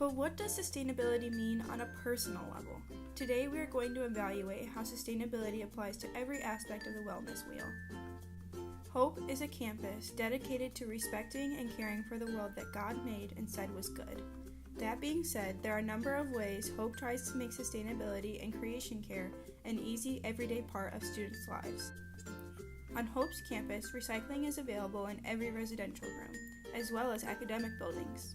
But what does sustainability mean on a personal level? Today we are going to evaluate how sustainability applies to every aspect of the wellness wheel. Hope is a campus dedicated to respecting and caring for the world that God made and said was good. That being said, there are a number of ways Hope tries to make sustainability and creation care an easy, everyday part of students' lives. On Hope's campus, recycling is available in every residential room, as well as academic buildings.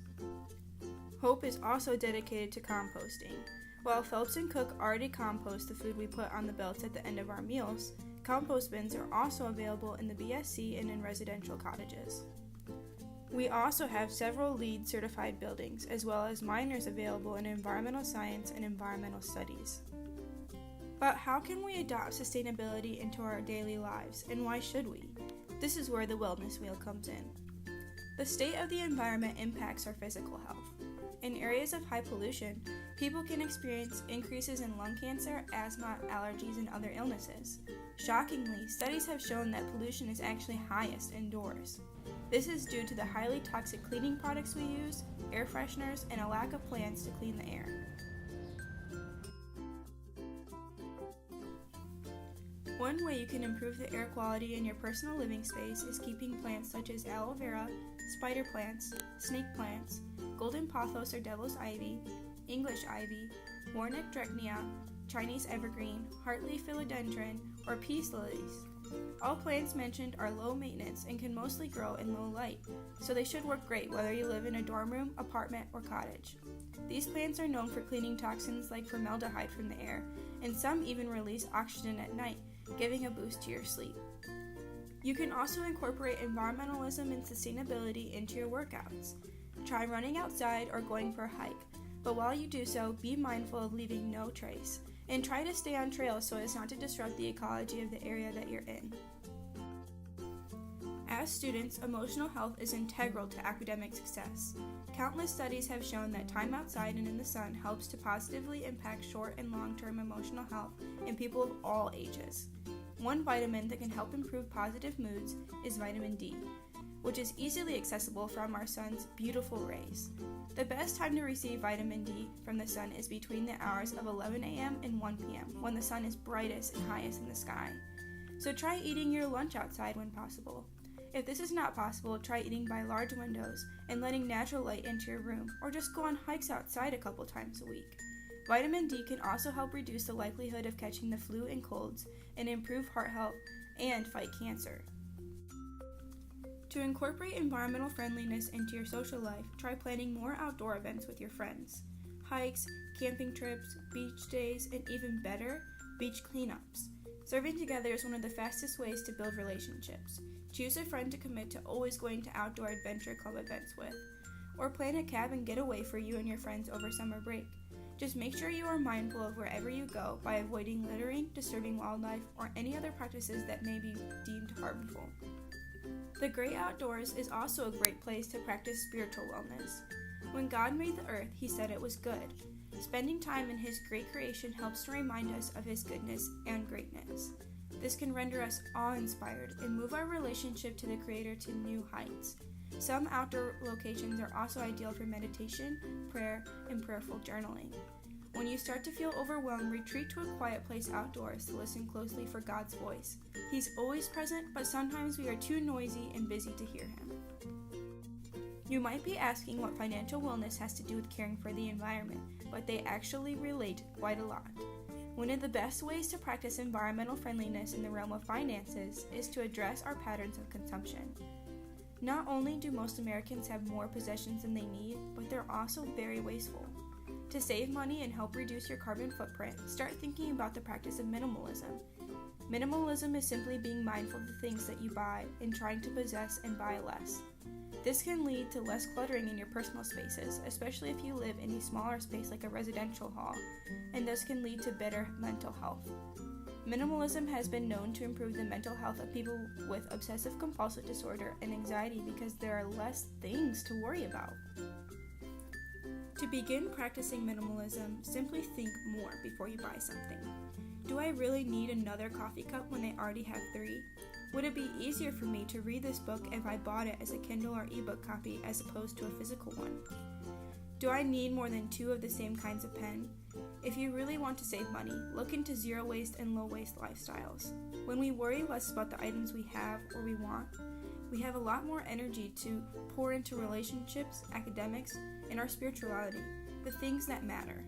Hope is also dedicated to composting. While Phelps and Cook already compost the food we put on the belts at the end of our meals, compost bins are also available in the BSC and in residential cottages. We also have several LEED certified buildings, as well as minors available in environmental science and environmental studies. But how can we adopt sustainability into our daily lives, and why should we? This is where the wellness wheel comes in. The state of the environment impacts our physical health. In areas of high pollution, people can experience increases in lung cancer, asthma, allergies, and other illnesses. Shockingly, studies have shown that pollution is actually highest indoors. This is due to the highly toxic cleaning products we use, air fresheners, and a lack of plants to clean the air. One way you can improve the air quality in your personal living space is keeping plants such as aloe vera, spider plants, snake plants, golden pothos or devil's ivy, English ivy, Warnick drecknia, Chinese evergreen, heartleaf philodendron, or peace lilies. All plants mentioned are low maintenance and can mostly grow in low light, so they should work great whether you live in a dorm room, apartment, or cottage. These plants are known for cleaning toxins like formaldehyde from the air, and some even release oxygen at night, giving a boost to your sleep. You can also incorporate environmentalism and sustainability into your workouts. Try running outside or going for a hike, but while you do so, be mindful of leaving no trace, and try to stay on trails so as not to disrupt the ecology of the area that you're in. As students, emotional health is integral to academic success. Countless studies have shown that time outside and in the sun helps to positively impact short and long-term emotional health in people of all ages. One vitamin that can help improve positive moods is vitamin D, which is easily accessible from our sun's beautiful rays. The best time to receive vitamin D from the sun is between the hours of 11 a.m. and 1 p.m. when the sun is brightest and highest in the sky. So try eating your lunch outside when possible. If this is not possible, try eating by large windows and letting natural light into your room, or just go on hikes outside a couple times a week. Vitamin D can also help reduce the likelihood of catching the flu and colds, and improve heart health and fight cancer. To incorporate environmental friendliness into your social life, try planning more outdoor events with your friends. Hikes, camping trips, beach days, and even better, beach cleanups. Serving together is one of the fastest ways to build relationships. Choose a friend to commit to always going to outdoor adventure club events with, or plan a cabin getaway for you and your friends over summer break. Just make sure you are mindful of wherever you go by avoiding littering, disturbing wildlife, or any other practices that may be deemed harmful. The great outdoors is also a great place to practice spiritual wellness. When God made the earth, He said it was good. Spending time in His great creation helps to remind us of His goodness and greatness. This can render us awe-inspired and move our relationship to the Creator to new heights. Some outdoor locations are also ideal for meditation, prayer, and prayerful journaling. When you start to feel overwhelmed, retreat to a quiet place outdoors to listen closely for God's voice. He's always present, but sometimes we are too noisy and busy to hear Him. You might be asking what financial wellness has to do with caring for the environment, but they actually relate quite a lot. One of the best ways to practice environmental friendliness in the realm of finances is to address our patterns of consumption. Not only do most Americans have more possessions than they need, but they're also very wasteful. To save money and help reduce your carbon footprint, start thinking about the practice of minimalism. Minimalism is simply being mindful of the things that you buy and trying to possess and buy less. This can lead to less cluttering in your personal spaces, especially if you live in a smaller space like a residential hall, and thus can lead to better mental health. Minimalism has been known to improve the mental health of people with obsessive-compulsive disorder and anxiety because there are less things to worry about. To begin practicing minimalism, simply think more before you buy something. Do I really need another coffee cup when I already have 3? Would it be easier for me to read this book if I bought it as a Kindle or ebook copy as opposed to a physical one? Do I need more than 2 of the same kinds of pen? If you really want to save money, look into zero waste and low waste lifestyles. When we worry less about the items we have or we want, we have a lot more energy to pour into relationships, academics, and our spirituality, the things that matter.